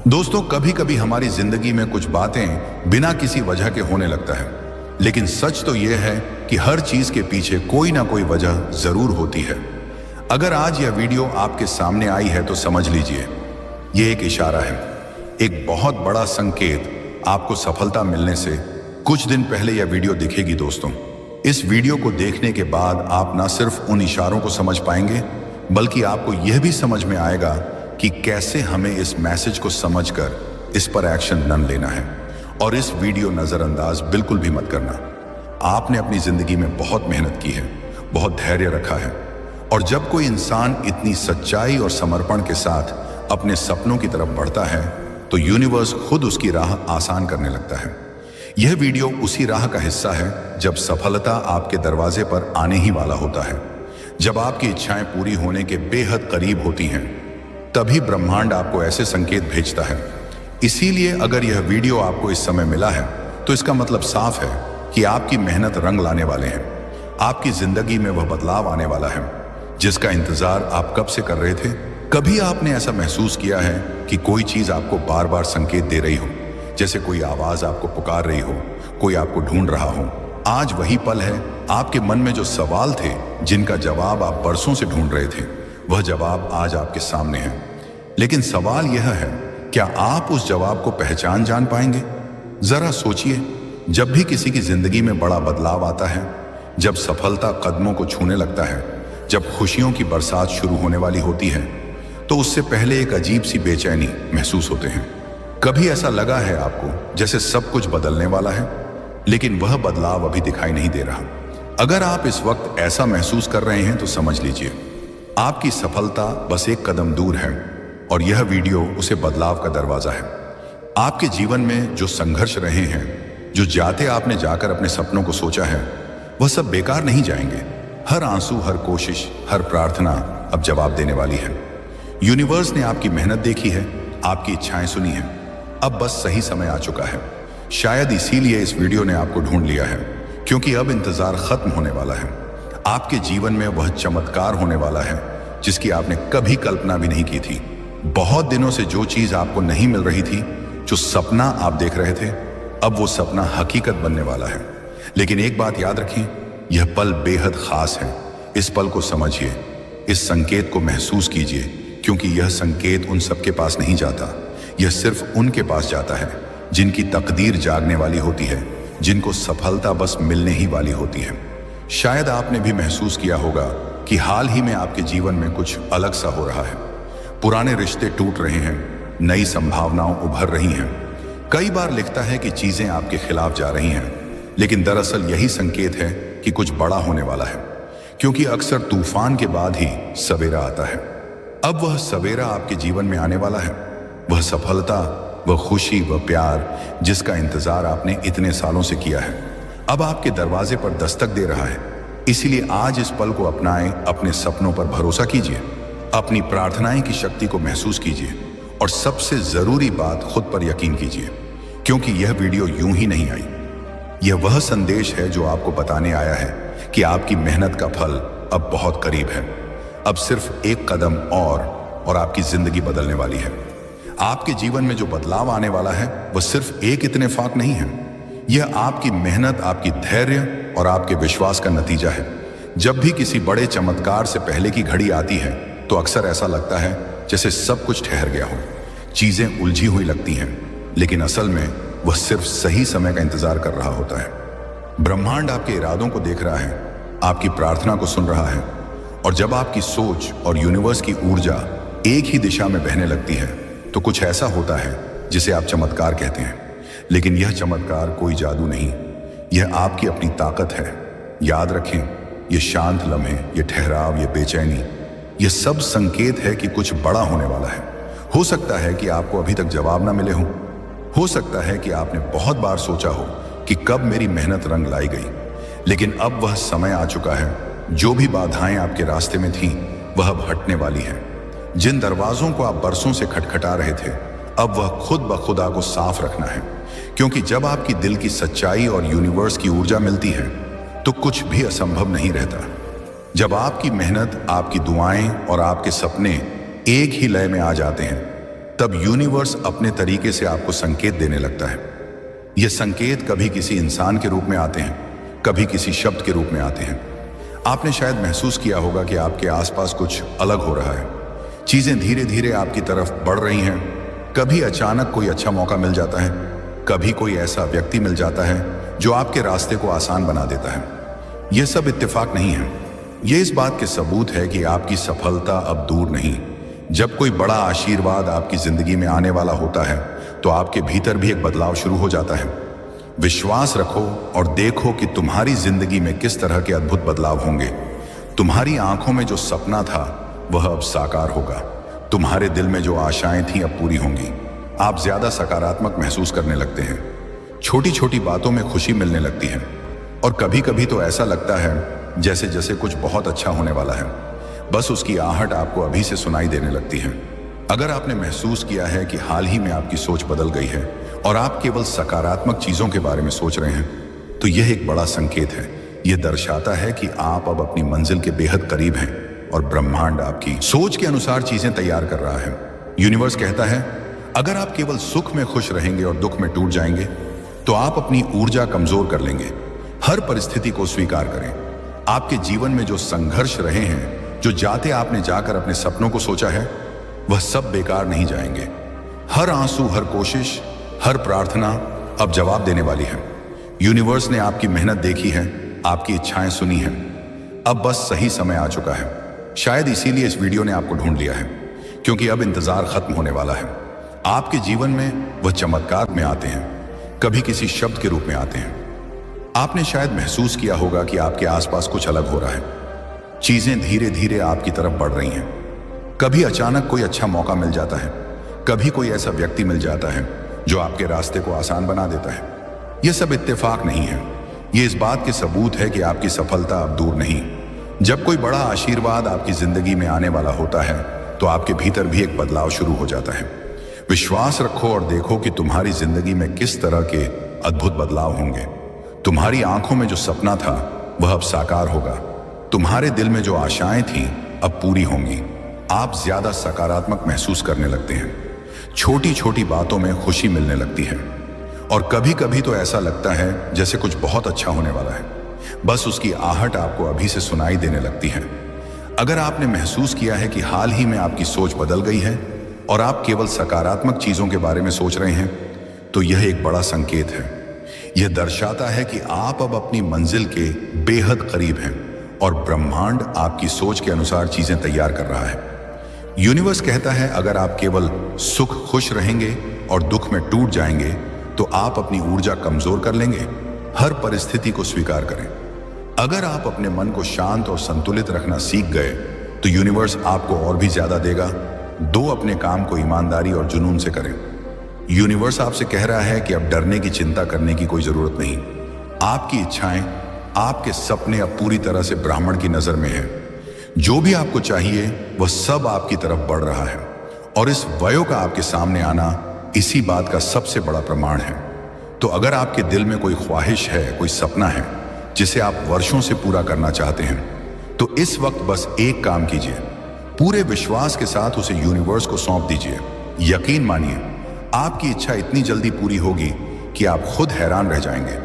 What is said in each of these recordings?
दोस्तों, कभी कभी हमारी जिंदगी में कुछ बातें बिना किसी वजह के होने लगता है, लेकिन सच तो यह है कि हर चीज के पीछे कोई ना कोई वजह जरूर होती है। अगर आज यह वीडियो आपके सामने आई है तो समझ लीजिए, यह एक इशारा है, एक बहुत बड़ा संकेत। आपको सफलता मिलने से कुछ दिन पहले यह वीडियो दिखेगी। दोस्तों, इस वीडियो को देखने के बाद आप न सिर्फ उन इशारों को समझ पाएंगे, बल्कि आपको यह भी समझ में आएगा कि कैसे हमें इस मैसेज को समझकर इस पर एक्शन न लेना है। और इस वीडियो नजरअंदाज बिल्कुल भी मत करना। आपने अपनी जिंदगी में बहुत मेहनत की है, बहुत धैर्य रखा है, और जब कोई इंसान इतनी सच्चाई और समर्पण के साथ अपने सपनों की तरफ बढ़ता है तो यूनिवर्स खुद उसकी राह आसान करने लगता है। यह वीडियो उसी राह का हिस्सा है जब सफलता आपके दरवाजे पर आने ही वाला होता है, जब आपकी इच्छाएं पूरी होने के बेहद करीब होती हैं, तभी ब्रह्मांड आपको ऐसे संकेत भेजता है। इसीलिए अगर यह वीडियो आपको इस समय मिला है तो इसका मतलब साफ है कि आपकी मेहनत रंग लाने वाले हैं। आपकी जिंदगी में वह बदलाव आने वाला है जिसका इंतजार आप कब से कर रहे थे। कभी आपने ऐसा महसूस किया है कि कोई चीज आपको बार बार संकेत दे रही हो, जैसे कोई आवाज आपको पुकार रही हो, कोई आपको ढूंढ रहा हो? आज वही पल है। आपके मन में जो सवाल थे, जिनका जवाब आप बरसों से ढूंढ रहे थे, वह जवाब आज आपके सामने है। लेकिन सवाल यह है, क्या आप उस जवाब को पहचान जान पाएंगे? जरा सोचिए, जब भी किसी की जिंदगी में बड़ा बदलाव आता है, जब सफलता कदमों को छूने लगता है, जब खुशियों की बरसात शुरू होने वाली होती है, तो उससे पहले एक अजीब सी बेचैनी महसूस होते हैं। कभी ऐसा लगा है आपको जैसे सब कुछ बदलने वाला है, लेकिन वह बदलाव अभी दिखाई नहीं दे रहा? अगर आप इस वक्त ऐसा महसूस कर रहे हैं तो समझ लीजिए, आपकी सफलता बस एक कदम दूर है, और यह वीडियो उसे बदलाव का दरवाजा है। आपके जीवन में जो संघर्ष रहे हैं, जो जाते आपने जाकर अपने सपनों को सोचा है, वह सब बेकार नहीं जाएंगे। हर आंसू, हर कोशिश, हर प्रार्थना अब जवाब देने वाली है। यूनिवर्स ने आपकी मेहनत देखी है, आपकी इच्छाएं सुनी हैं, अब बस सही समय आ चुका है। शायद इसीलिए इस वीडियो ने आपको ढूंढ लिया है, क्योंकि अब इंतजार खत्म होने वाला है। आपके जीवन में वह चमत्कार होने वाला है जिसकी आपने कभी कल्पना भी नहीं की थी। बहुत दिनों से जो चीज आपको नहीं मिल रही थी, जो सपना आप देख रहे थे, अब वो सपना हकीकत बनने वाला है। लेकिन एक बात याद रखिए, यह पल बेहद खास है। इस पल को समझिए, इस संकेत को महसूस कीजिए, क्योंकि यह संकेत उन सबके पास नहीं जाता। यह सिर्फ उनके पास जाता है जिनकी तकदीर जागने वाली होती है, जिनको सफलता बस मिलने ही वाली होती है। शायद आपने भी महसूस किया होगा कि हाल ही में आपके जीवन में कुछ अलग सा हो रहा है। पुराने रिश्ते टूट रहे हैं, नई संभावनाएं उभर रही हैं। कई बार लिखता है कि चीजें आपके खिलाफ जा रही हैं, लेकिन दरअसल यही संकेत है कि कुछ बड़ा होने वाला है, क्योंकि अक्सर तूफान के बाद ही सवेरा आता है। अब वह सवेरा आपके जीवन में आने वाला है, वह सफलता, वह खुशी, वह प्यार जिसका इंतजार आपने इतने सालों से किया है, अब आपके दरवाजे पर दस्तक दे रहा है। इसीलिए आज इस पल को अपनाएं, अपने सपनों पर भरोसा कीजिए, अपनी प्रार्थनाएं की शक्ति को महसूस कीजिए, और सबसे जरूरी बात, खुद पर यकीन कीजिए, क्योंकि यह वीडियो यूं ही नहीं आई। यह वह संदेश है जो आपको बताने आया है कि आपकी मेहनत का फल अब बहुत करीब है। अब सिर्फ एक कदम और आपकी जिंदगी बदलने वाली है। आपके जीवन में जो बदलाव आने वाला है वह सिर्फ एक इत्तेफाक नहीं है, यह आपकी मेहनत, आपकी धैर्य और आपके विश्वास का नतीजा है। जब भी किसी बड़े चमत्कार से पहले की घड़ी आती है तो अक्सर ऐसा लगता है जैसे सब कुछ ठहर गया हो, चीजें उलझी हुई लगती हैं, लेकिन असल में वह सिर्फ सही समय का इंतजार कर रहा होता है। ब्रह्मांड आपके इरादों को देख रहा है, आपकी प्रार्थना को सुन रहा है, और जब आपकी सोच और यूनिवर्स की ऊर्जा एक ही दिशा में बहने लगती है तो कुछ ऐसा होता है जिसे आप चमत्कार कहते हैं। लेकिन यह चमत्कार कोई जादू नहीं, यह आपकी अपनी ताकत है। याद रखें, यह शांत लम्हे, यह ठहराव, यह बेचैनी, यह सब संकेत है कि कुछ बड़ा होने वाला है। हो सकता है कि आपको अभी तक जवाब ना मिले हो सकता है कि आपने बहुत बार सोचा हो कि कब मेरी मेहनत रंग लाई गई, लेकिन अब वह समय आ चुका है। जो भी बाधाएं आपके रास्ते में थीं, वह अब हटने वाली हैं। जिन दरवाजों को आप बरसों से खटखटा रहे थे, अब वह खुद ब खुद आपको साफ रखना है, क्योंकि जब आपकी दिल की सच्चाई और यूनिवर्स की ऊर्जा मिलती है तो कुछ भी असंभव नहीं रहता। जब आपकी मेहनत, आपकी दुआएं और आपके सपने एक ही लय में आ जाते हैं, तब यूनिवर्स अपने तरीके से आपको संकेत देने लगता है। ये संकेत कभी किसी इंसान के रूप में आते हैं, कभी किसी शब्द के रूप में आते हैं। आपने शायद महसूस किया होगा कि आपके आसपास कुछ अलग हो रहा है, चीजें धीरे धीरे आपकी तरफ बढ़ रही हैं। कभी अचानक कोई अच्छा मौका मिल जाता है, कभी कोई ऐसा व्यक्ति मिल जाता है जो आपके रास्ते को आसान बना देता है। यह सब इत्तेफाक नहीं है, ये इस बात के सबूत है कि आपकी सफलता अब दूर नहीं। जब कोई बड़ा आशीर्वाद आपकी जिंदगी में आने वाला होता है तो आपके भीतर भी एक बदलाव शुरू हो जाता है। विश्वास रखो और देखो कि तुम्हारी जिंदगी में किस तरह के अद्भुत बदलाव होंगे। तुम्हारी आंखों में जो सपना था वह अब साकार होगा। तुम्हारे दिल में जो आशाएं थीं अब पूरी होंगी। आप ज्यादा सकारात्मक महसूस करने लगते हैं, छोटी छोटी बातों में खुशी मिलने लगती है और कभी कभी तो ऐसा लगता है जैसे जैसे कुछ बहुत अच्छा होने वाला है, बस उसकी आहट आपको अभी से सुनाई देने लगती है। अगर आपने महसूस किया है कि हाल ही में आपकी सोच बदल गई है और आप केवल सकारात्मक चीजों के बारे में सोच रहे हैं, तो यह एक बड़ा संकेत है। यह दर्शाता है कि आप अब अपनी मंजिल के बेहद करीब हैं और ब्रह्मांड आपकी सोच के अनुसार चीजें तैयार कर रहा है। यूनिवर्स कहता है, अगर आप केवल सुख में खुश रहेंगे और दुख में टूट जाएंगे तो आप अपनी ऊर्जा कमजोर कर लेंगे। हर परिस्थिति को स्वीकार करें। आपके जीवन में जो संघर्ष रहे हैं, जो जाते आपने जाकर अपने सपनों को सोचा है, वह सब बेकार नहीं जाएंगे। हर आंसू, हर कोशिश, हर प्रार्थना अब जवाब देने वाली है। यूनिवर्स ने आपकी मेहनत देखी है, आपकी इच्छाएं सुनी हैं। अब बस सही समय आ चुका है। शायद इसीलिए इस वीडियो ने आपको ढूंढ लिया है, क्योंकि अब इंतजार खत्म होने वाला है। आपके जीवन में वह चमत्कार में आते हैं, कभी किसी शब्द के रूप में आते हैं। आपने शायद महसूस किया होगा कि आपके आसपास कुछ अलग हो रहा है, चीजें धीरे धीरे आपकी तरफ बढ़ रही हैं। कभी अचानक कोई अच्छा मौका मिल जाता है, कभी कोई ऐसा व्यक्ति मिल जाता है जो आपके रास्ते को आसान बना देता है। यह सब इत्तेफाक नहीं है, ये इस बात के सबूत है कि आपकी सफलता अब दूर नहीं। जब कोई बड़ा आशीर्वाद आपकी जिंदगी में आने वाला होता है तो आपके भीतर भी एक बदलाव शुरू हो जाता है। विश्वास रखो और देखो कि तुम्हारी जिंदगी में किस तरह के अद्भुत बदलाव होंगे। तुम्हारी आंखों में जो सपना था वह अब साकार होगा। तुम्हारे दिल में जो आशाएं थीं अब पूरी होंगी। आप ज्यादा सकारात्मक महसूस करने लगते हैं, छोटी छोटी बातों में खुशी मिलने लगती है और कभी कभी तो ऐसा लगता है जैसे कुछ बहुत अच्छा होने वाला है, बस उसकी आहट आपको अभी से सुनाई देने लगती है। अगर आपने महसूस किया है कि हाल ही में आपकी सोच बदल गई है और आप केवल सकारात्मक चीजों के बारे में सोच रहे हैं, तो यह एक बड़ा संकेत है। यह दर्शाता है कि आप अब अपनी मंजिल के बेहद करीब हैं और ब्रह्मांड आपकी सोच के अनुसार चीजें तैयार कर रहा है। यूनिवर्स कहता है, अगर आप केवल सुख खुश रहेंगे और दुख में टूट जाएंगे तो आप अपनी ऊर्जा कमजोर कर लेंगे। हर परिस्थिति को स्वीकार करें। अगर आप अपने मन को शांत और संतुलित रखना सीख गए तो यूनिवर्स आपको और भी ज्यादा देगा। दो अपने काम को ईमानदारी और जुनून से करें। यूनिवर्स आपसे कह रहा है कि अब डरने की चिंता करने की कोई जरूरत नहीं। आपकी इच्छाएं, आपके सपने अब पूरी तरह से ब्राह्मण की नजर में है। जो भी आपको चाहिए वह सब आपकी तरफ बढ़ रहा है और इस वयो का आपके सामने आना इसी बात का सबसे बड़ा प्रमाण है। तो अगर आपके दिल में कोई ख्वाहिश है, कोई सपना है जिसे आप वर्षों से पूरा करना चाहते हैं, तो इस वक्त बस एक काम कीजिए। पूरे विश्वास के साथ उसे यूनिवर्स को सौंप दीजिए। यकीन मानिए, आपकी इच्छा इतनी जल्दी पूरी होगी कि आप खुद हैरान रह जाएंगे।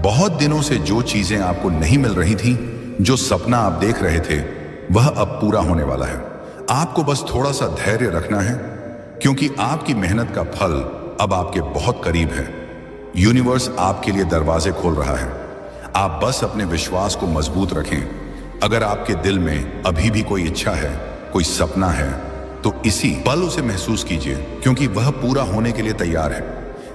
बहुत दिनों से जो चीजें आपको नहीं मिल रही थी, जो सपना आप देख रहे थे, वह अब पूरा होने वाला है। आपको बस थोड़ा सा धैर्य रखना है, क्योंकि आपकी मेहनत का फल अब आपके बहुत करीब है। यूनिवर्स आपके लिए दरवाजे खोल रहा है। आप बस अपने विश्वास को मजबूत रखें। अगर आपके दिल में अभी भी कोई इच्छा है, कोई सपना है, तो इसी पल उसे महसूस कीजिए, क्योंकि वह पूरा होने के लिए तैयार है।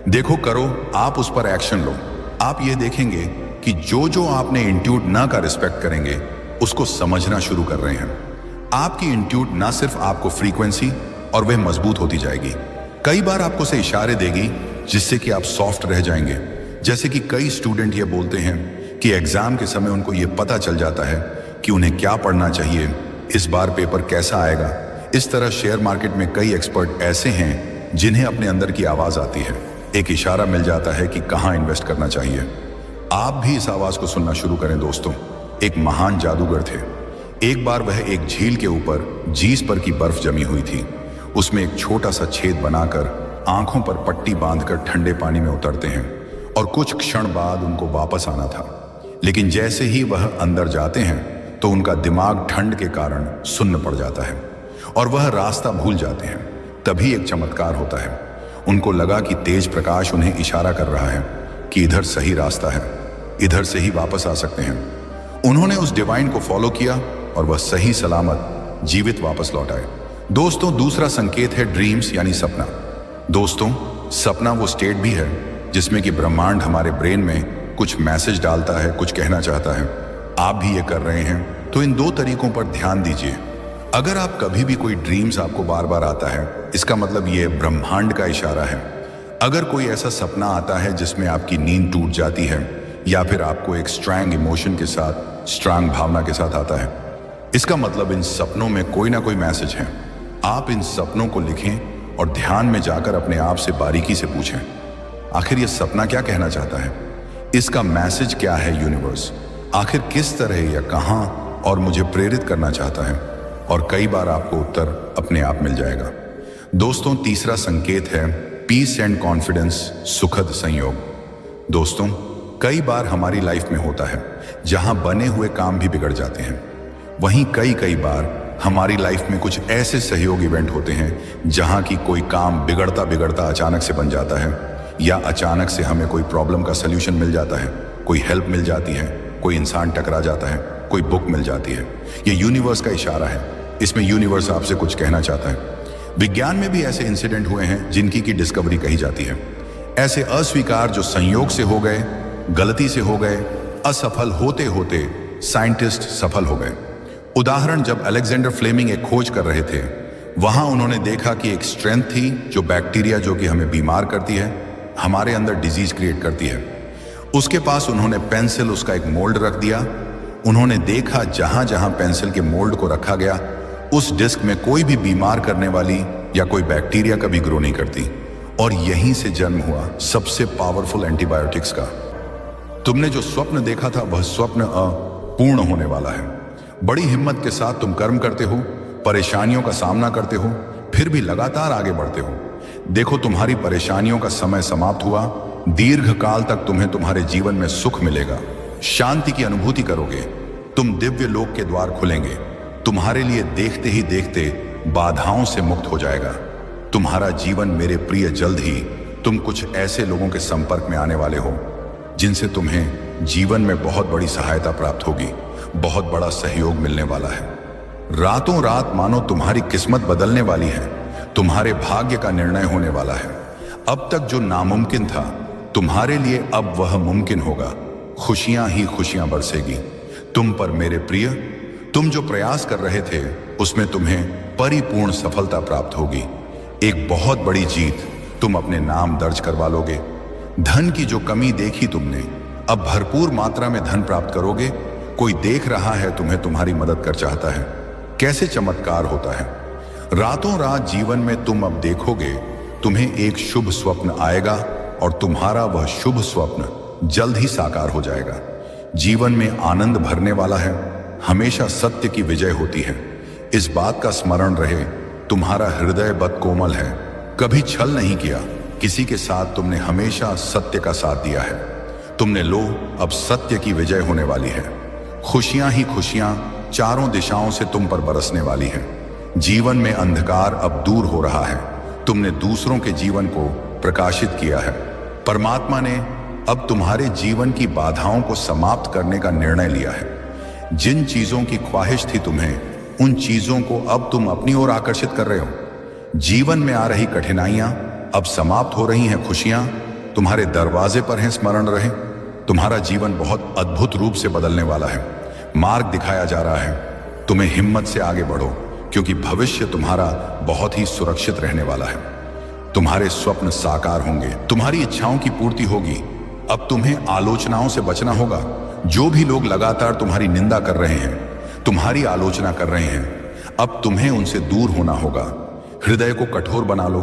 देखो, करो, आप उस पर एक्शन लो। आप ये देखेंगे कि जो जो आपने इंट्यूट ना का रिस्पेक्ट करेंगे, उसको समझना शुरू कर रहे हैं। आपकी इंट्यूट ना सिर्फ आपको फ्रीक्वेंसी और वह मजबूत होती जाएगी, कई बार आपको से इशारे देगी जिससे कि आप सॉफ्ट रह जाएंगे। जैसे कि कई स्टूडेंट ये बोलते हैं कि एग्जाम के समय उनको ये पता चल जाता है कि उन्हें क्या पढ़ना चाहिए, इस बार पेपर कैसा आएगा। इस तरह शेयर मार्केट में कई एक्सपर्ट ऐसे हैं जिन्हें अपने अंदर की आवाज आती है, एक इशारा मिल जाता है कि कहाँ इन्वेस्ट करना चाहिए। आप भी इस आवाज को सुनना शुरू करें दोस्तों। एक महान जादूगर थे। एक बार वह एक झील के ऊपर जीस पर की बर्फ जमी हुई थी। उसमें एक छोटा सा छेद बनाकर आंखों पर पट्टी बांधकर ठंडे पानी में उतरते हैं और कुछ क्षण बाद उनको वापस आना था। लेकिन जैसे ही वह अंदर जाते हैं तो उनका दिमाग ठंड के कारण सुन्न पड़ जाता है और वह रास्ता भूल जाते हैं। तभी एक चमत्कार होता है। उनको लगा कि तेज प्रकाश उन्हें इशारा कर रहा है कि इधर सही रास्ता है, इधर से ही वापस आ सकते हैं। उन्होंने उस डिवाइन को फॉलो किया और वह सही सलामत जीवित वापस लौट आए। दोस्तों, दूसरा संकेत है ड्रीम्स यानी सपना। दोस्तों, सपना वो स्टेट भी है जिसमें कि ब्रह्मांड हमारे ब्रेन में कुछ मैसेज डालता है, कुछ कहना चाहता है। आप भी ये कर रहे हैं तो इन दो तरीकों पर ध्यान दीजिए। अगर आप कभी भी कोई ड्रीम्स आपको बार बार आता है, इसका मतलब ये ब्रह्मांड का इशारा है। अगर कोई ऐसा सपना आता है जिसमें आपकी नींद टूट जाती है या फिर आपको एक स्ट्रांग इमोशन के साथ, स्ट्रांग भावना के साथ आता है, इसका मतलब इन सपनों में कोई ना कोई मैसेज है। आप इन सपनों को लिखें और ध्यान में जाकर अपने आप से बारीकी से पूछें, आखिर ये सपना क्या कहना चाहता है? इसका मैसेज क्या है यूनिवर्स? आखिर किस तरह या कहां और मुझे प्रेरित करना चाहता है? और कई बार आपको उत्तर अपने आप मिल जाएगा। दोस्तों, तीसरा संकेत है पीस एंड कॉन्फिडेंस, सुखद संयोग। दोस्तों, कई बार हमारी लाइफ में होता है जहां बने हुए काम भी बिगड़ जाते हैं, वहीं कई बार हमारी लाइफ में कुछ ऐसे सहयोग इवेंट होते हैं जहां की कोई काम बिगड़ता बिगड़ता अचानक से बन जाता है, या अचानक से हमें कोई प्रॉब्लम का सल्यूशन मिल जाता है, कोई हेल्प मिल जाती है, कोई इंसान टकरा जाता है, कोई बुक मिल जाती है। ये यूनिवर्स का इशारा है। इसमें यूनिवर्स आपसे कुछ कहना चाहता है। विज्ञान में भी ऐसे इंसिडेंट हुए हैं जिनकी की डिस्कवरी कही जाती है। ऐसे अस्वीकार जो संयोग से हो गए, गलती से हो गए, असफल होते होते साइंटिस्ट सफल हो गए। उदाहरण, जब अलेक्जेंडर फ्लेमिंग एक खोज कर रहे थे, वहां उन्होंने देखा कि एक स्ट्रेंथ थी जो बैक्टीरिया, जो कि हमें बीमार करती है, हमारे अंदर डिजीज क्रिएट करती है। उसके पास उन्होंने पेंसिल, उसका एक मोल्ड रख दिया। उन्होंने देखा जहां जहां पेंसिल के मोल्ड को रखा गया, उस डिस्क में कोई भी बीमार करने वाली या कोई बैक्टीरिया कभी ग्रो नहीं करती। और यहीं से जन्म हुआ सबसे पावरफुल एंटीबायोटिक्स का। तुमने जो स्वप्न देखा था वह स्वप्न अपूर्ण होने वाला है। बड़ी हिम्मत के साथ तुम कर्म करते हो, परेशानियों का सामना करते हो, फिर भी लगातार आगे बढ़ते हो। देखो, तुम्हारी परेशानियों का समय समाप्त हुआ। दीर्घ काल तक तुम्हें तुम्हारे जीवन में सुख मिलेगा, शांति की अनुभूति करोगे, तुम दिव्य लोक के द्वार खुलेंगे। तुम्हारे लिए देखते ही देखते बाधाओं से मुक्त हो जाएगा तुम्हारा जीवन। मेरे प्रिय, जल्द ही तुम कुछ ऐसे लोगों के संपर्क में आने वाले हो जिनसे तुम्हें जीवन में बहुत बड़ी सहायता प्राप्त होगी, बहुत बड़ा सहयोग मिलने वाला है। रातों रात मानो तुम्हारी किस्मत बदलने वाली है, तुम्हारे भाग्य का निर्णय होने वाला है। अब तक जो नामुमकिन था, तुम्हारे लिए अब वह मुमकिन होगा। खुशियां ही खुशियां बरसेगी तुम पर मेरे प्रिय। तुम जो प्रयास कर रहे थे उसमें तुम्हें परिपूर्ण सफलता प्राप्त होगी। एक बहुत बड़ी जीत तुम अपने नाम दर्ज करवा लोगे। धन की जो कमी देखी तुमने, अब भरपूर मात्रा में धन प्राप्त करोगे। कोई देख रहा है तुम्हें, तुम्हारी मदद कर चाहता है। कैसे चमत्कार होता है। रातों रात जीवन में तुम अब देखोगे, तुम्हें एक शुभ स्वप्न आएगा और तुम्हारा वह शुभ स्वप्न जल्द ही साकार हो जाएगा। जीवन में आनंद भरने वाला है। हमेशा सत्य की विजय होती है। इस बात का स्मरण रहे, तुम्हारा हृदय बद कोमल है, कभी छल नहीं किया। किसी के साथ तुमने हमेशा सत्य का साथ दिया है। तुमने लो, अब सत्य की विजय होने वाली है। खुशियां ही खुशियां चारों दिशाओं से तुम पर बरसने वाली है। जीवन में अंधकार अब दूर हो रहा है। तुमने दूसरों के जीवन को प्रकाशित किया है। परमात्मा ने अब तुम्हारे जीवन की बाधाओं को समाप्त करने का निर्णय लिया है। जिन चीजों की ख्वाहिश थी तुम्हें, उन चीजों को अब तुम अपनी ओर आकर्षित कर रहे हो। जीवन में आ रही कठिनाइयां अब समाप्त हो रही हैं। खुशियां तुम्हारे दरवाजे पर हैं। स्मरण रहे, तुम्हारा जीवन बहुत अद्भुत रूप से बदलने वाला है। मार्ग दिखाया जा रहा है। तुम्हें हिम्मत से आगे बढ़ो, क्योंकि भविष्य तुम्हारा बहुत ही सुरक्षित रहने वाला है। तुम्हारे स्वप्न साकार होंगे, तुम्हारी इच्छाओं की पूर्ति होगी। अब तुम्हें आलोचनाओं से बचना होगा। जो भी लोग लगातार तुम्हारी निंदा कर रहे हैं, तुम्हारी आलोचना कर रहे हैं, अब तुम्हें उनसे दूर होना होगा। हृदय को कठोर बना लो।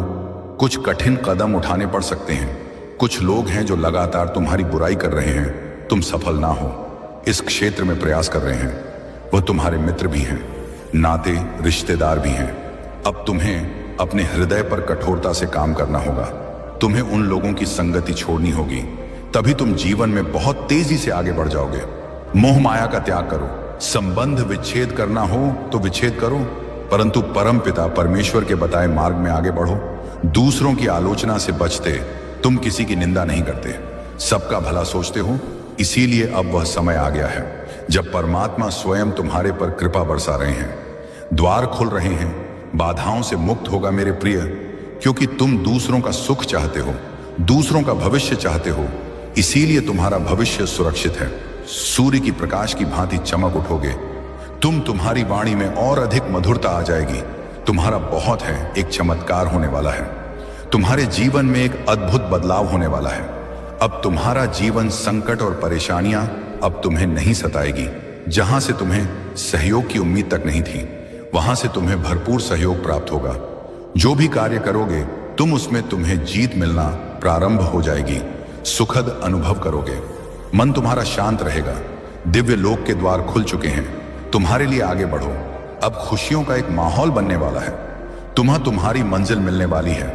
कुछ कठिन कदम उठाने पड़ सकते हैं। कुछ लोग हैं जो लगातार तुम्हारी बुराई कर रहे हैं। तुम सफल ना हो इस क्षेत्र में प्रयास कर रहे हैं। वह तुम्हारे मित्र भी हैं, नाते रिश्तेदार भी हैं। अब तुम्हें अपने हृदय पर कठोरता से काम करना होगा। तुम्हें उन लोगों की संगति छोड़नी होगी, तभी तुम जीवन में बहुत तेजी से आगे बढ़ जाओगे। मोह माया का त्याग करो। संबंध विच्छेद करना हो तो विच्छेद करो, परंतु परम पिता परमेश्वर के बताए मार्ग में आगे बढ़ो। दूसरों की आलोचना से बचते तुम किसी की निंदा नहीं करते, सबका भला सोचते हो। इसीलिए अब वह समय आ गया है जब परमात्मा स्वयं तुम्हारे पर कृपा बरसा रहे हैं। द्वार खुल रहे हैं, बाधाओं से मुक्त होगा मेरे प्रिय, क्योंकि तुम दूसरों का सुख चाहते हो, दूसरों का भविष्य चाहते हो। इसीलिए तुम्हारा भविष्य सुरक्षित है। सूर्य की प्रकाश की भांति चमक उठोगे तुम। तुम्हारी वाणी में और अधिक मधुरता आ जाएगी। तुम्हारा बहुत है एक चमत्कार होने वाला है। तुम्हारे जीवन में एक अद्भुत बदलाव होने वाला है। अब तुम्हारा जीवन संकट और परेशानियां अब तुम्हें नहीं सताएगी। जहां से तुम्हें सहयोग की उम्मीद तक नहीं थी, वहां से तुम्हें भरपूर सहयोग प्राप्त होगा। जो भी कार्य करोगे तुम उसमें तुम्हें जीत मिलना प्रारंभ हो जाएगी। सुखद अनुभव करोगे, मन तुम्हारा शांत रहेगा। दिव्य लोक के द्वार खुल चुके हैं, तुम्हारे लिए आगे बढ़ो। अब खुशियों का एक माहौल बनने वाला है। तुम्हारी मंजिल मिलने वाली है।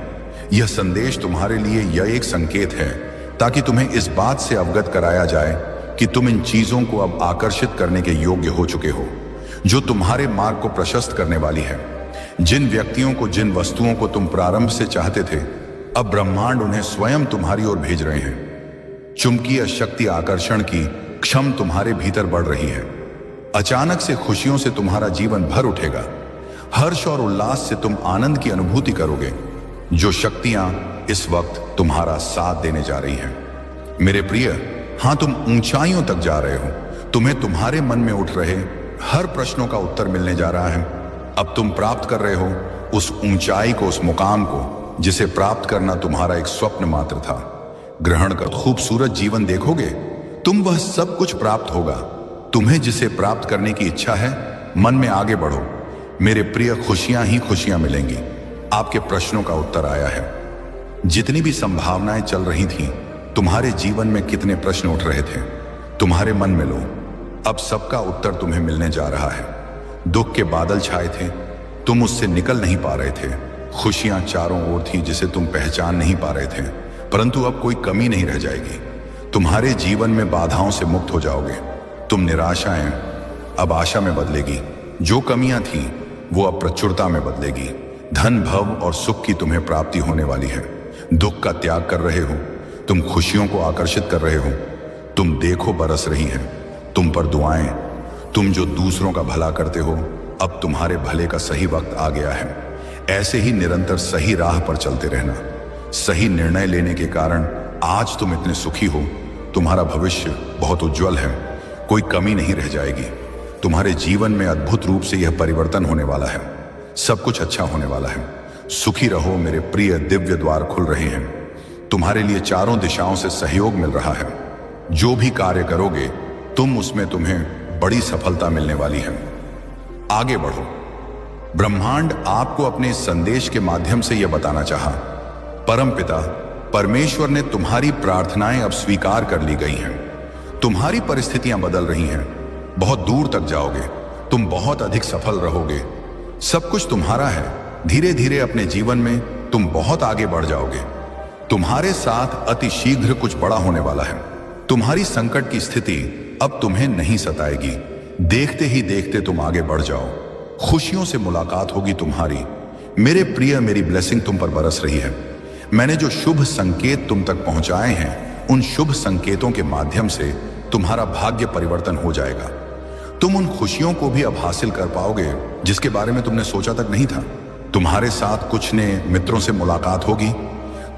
यह संदेश तुम्हारे लिए यह एक संकेत है ताकि तुम्हें इस बात से अवगत कराया जाए कि तुम इन चीजों को अब आकर्षित करने के योग्य हो चुके हो, जो तुम्हारे मार्ग को प्रशस्त करने वाली है। जिन व्यक्तियों को, जिन वस्तुओं को तुम प्रारंभ से चाहते थे, अब ब्रह्मांड उन्हें स्वयं तुम्हारी ओर भेज रहे हैं। चुंबकीय शक्ति आकर्षण की क्षम तुम्हारे भीतर बढ़ रही है। अचानक से खुशियों से तुम्हारा जीवन भर उठेगा। हर्ष और उल्लास से तुम आनंद की अनुभूति करोगे। जो शक्तियां इस वक्त तुम्हारा साथ देने जा रही हैं, मेरे प्रिय, हां, तुम ऊंचाइयों तक जा रहे हो। तुम्हें तुम्हारे मन में उठ रहे हर प्रश्नों का उत्तर मिलने जा रहा है। अब तुम प्राप्त कर रहे हो उस ऊंचाई को, उस मुकाम को, जिसे प्राप्त करना तुम्हारा एक स्वप्न मात्र था। ग्रहण कर खूबसूरत जीवन देखोगे तुम। वह सब कुछ प्राप्त होगा तुम्हें जिसे प्राप्त करने की इच्छा है। मन में आगे बढ़ो मेरे प्रिय, खुशियां ही खुशियां मिलेंगी। आपके प्रश्नों का उत्तर आया है। जितनी भी संभावनाएं चल रही थीं, तुम्हारे जीवन में कितने प्रश्न उठ रहे थे, तुम्हारे मन में लो। अब सबका उत्तर तुम्हें मिलने जा रहा है। दुख के बादल छाए थे, तुम उससे निकल नहीं पा रहे थे। खुशियां चारों ओर थी जिसे तुम पहचान नहीं पा रहे थे, परंतु अब कोई कमी नहीं रह जाएगी। तुम्हारे जीवन में बाधाओं से मुक्त हो जाओगे। तुम निराशाएं अब आशा में बदलेगी। जो कमियां थी वो अब प्रचुरता में बदलेगी। धन, भव और सुख की तुम्हें प्राप्ति होने वाली है। दुख का त्याग कर रहे हो, तुम खुशियों को आकर्षित कर रहे हो। तुम देखो बरस रही है तुम पर दुआएं। तुम जो दूसरों का भला करते हो, अब तुम्हारे भले का सही वक्त आ गया है। ऐसे ही निरंतर सही राह पर चलते रहना। सही निर्णय लेने के कारण आज तुम इतने सुखी हो। तुम्हारा भविष्य बहुत उज्जवल है, कोई कमी नहीं रह जाएगी। तुम्हारे जीवन में अद्भुत रूप से यह परिवर्तन होने वाला है। सब कुछ अच्छा होने वाला है। सुखी रहो मेरे प्रिय। दिव्य द्वार खुल रहे हैं। तुम्हारे लिए चारों दिशाओं से सहयोग मिल रहा है। जो भी कार्य करोगे तुम, उसमें तुम्हें बड़ी सफलता मिलने वाली है। आगे बढ़ो। ब्रह्मांड आपको अपने इस संदेश के माध्यम से यह बताना चाहा, परम पिता परमेश्वर ने तुम्हारी प्रार्थनाएं अब स्वीकार कर ली गई हैं। तुम्हारी परिस्थितियां बदल रही हैं। बहुत दूर तक जाओगे, तुम बहुत अधिक सफल रहोगे। सब कुछ तुम्हारा है। धीरे धीरे अपने जीवन में तुम बहुत आगे बढ़ जाओगे। तुम्हारे साथ अति शीघ्र कुछ बड़ा होने वाला है। तुम्हारी संकट की स्थिति अब तुम्हें नहीं सताएगी। देखते ही देखते तुम आगे बढ़ जाओ। खुशियों से मुलाकात होगी तुम्हारी। मेरे प्रिय, मेरी ब्लेसिंग तुम पर बरस रही है। मैंने जो शुभ संकेत तुम तक पहुंचाए हैं, उन शुभ संकेतों के माध्यम से तुम्हारा भाग्य परिवर्तन हो जाएगा। तुम उन खुशियों को भी अब हासिल कर पाओगे जिसके बारे में तुमने सोचा तक नहीं था। तुम्हारे साथ कुछ नए मित्रों से मुलाकात होगी।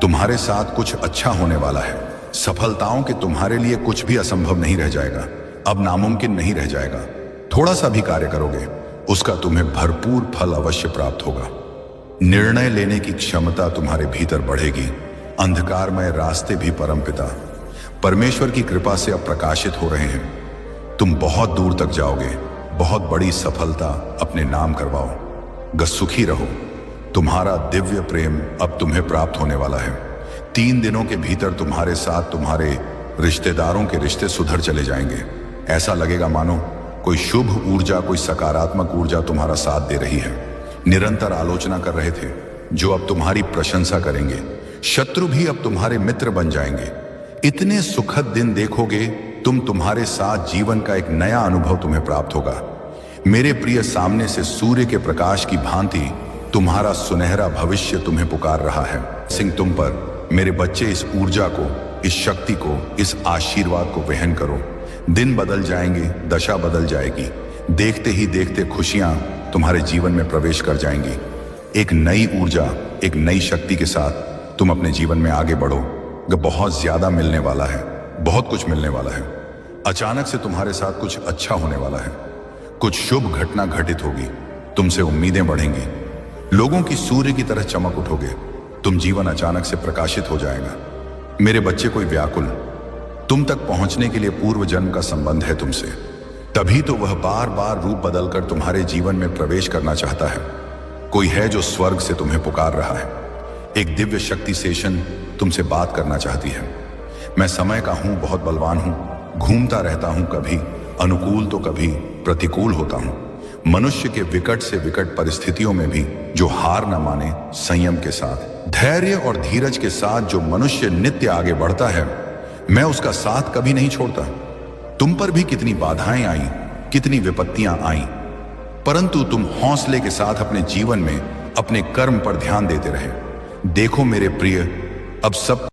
तुम्हारे साथ कुछ अच्छा होने वाला है। सफलताओं के तुम्हारे लिए कुछ भी असंभव नहीं रह जाएगा, अब नामुमकिन नहीं रह जाएगा। थोड़ा सा भी कार्य करोगे, उसका तुम्हें भरपूर फल अवश्य प्राप्त होगा। निर्णय लेने की क्षमता तुम्हारे भीतर बढ़ेगी। अंधकारमय रास्ते भी परमपिता परमेश्वर की कृपा से अब प्रकाशित हो रहे हैं। तुम बहुत दूर तक जाओगे। बहुत बड़ी सफलता अपने नाम करवाओ। सुखी रहो। तुम्हारा दिव्य प्रेम अब तुम्हें प्राप्त होने वाला है। 3 दिनों के भीतर तुम्हारे साथ तुम्हारे रिश्तेदारों के रिश्ते सुधर चले जाएंगे। ऐसा लगेगा मानो कोई शुभ ऊर्जा, कोई सकारात्मक ऊर्जा तुम्हारा साथ दे रही है। निरंतर आलोचना कर रहे थे, जो अब तुम्हारी प्रशंसा करेंगे। शत्रु भी अब तुम्हारे मित्र बन जाएंगे। इतने सुखद दिन देखोगे तुम, तुम्हारे साथ जीवन का एक नया अनुभव तुम्हें प्राप्त होगा। मेरे प्रिय, सामने से सूर्य के प्रकाश की भांति तुम्हारा सुनहरा भविष्य तुम्हें पुकार रहा है। सिंह तुम पर, मेरे बच्चे, इस ऊर्जा को, इस शक्ति को, इस आशीर्वाद को वहन करो। दिन बदल जाएंगे, दशा बदल जाएगी। देखते ही देखते खुशियां तुम्हारे जीवन में प्रवेश कर जाएंगी। एक नई ऊर्जा, एक नई शक्ति के साथ तुम अपने जीवन में आगे बढ़ो। बहुत ज्यादा मिलने वाला है, बहुत कुछ मिलने वाला है। अचानक से तुम्हारे साथ कुछ अच्छा होने वाला है। कुछ शुभ घटना घटित होगी। तुमसे उम्मीदें बढ़ेंगी। लोगों की सूर्य की तरह चमक उठोगे। तुम जीवन अचानक से प्रकाशित हो जाएगा। मेरे बच्चे, कोई व्याकुल तुम तक पहुंचने के लिए पूर्व जन्म का संबंध है तुमसे। तभी तो वह बार बार रूप बदलकर तुम्हारे जीवन में प्रवेश करना चाहता है। कोई है जो स्वर्ग से तुम्हें पुकार रहा है। एक दिव्य शक्ति सेशन तुमसे बात करना चाहती है। मैं समय का हूं, बहुत बलवान हूं, घूमता रहता हूं, कभी अनुकूल तो कभी प्रतिकूल होता हूं। मनुष्य के विकट से विकट परिस्थितियों में भी जो हार न माने, संयम के साथ, धैर्य और धीरज के साथ जो मनुष्य नित्य आगे बढ़ता है, मैं उसका साथ कभी नहीं छोड़ता। तुम पर भी कितनी बाधाएं आई, कितनी विपत्तियां आई, परंतु तुम हौसले के साथ अपने जीवन में अपने कर्म पर ध्यान देते रहे। देखो मेरे प्रिय, अब सब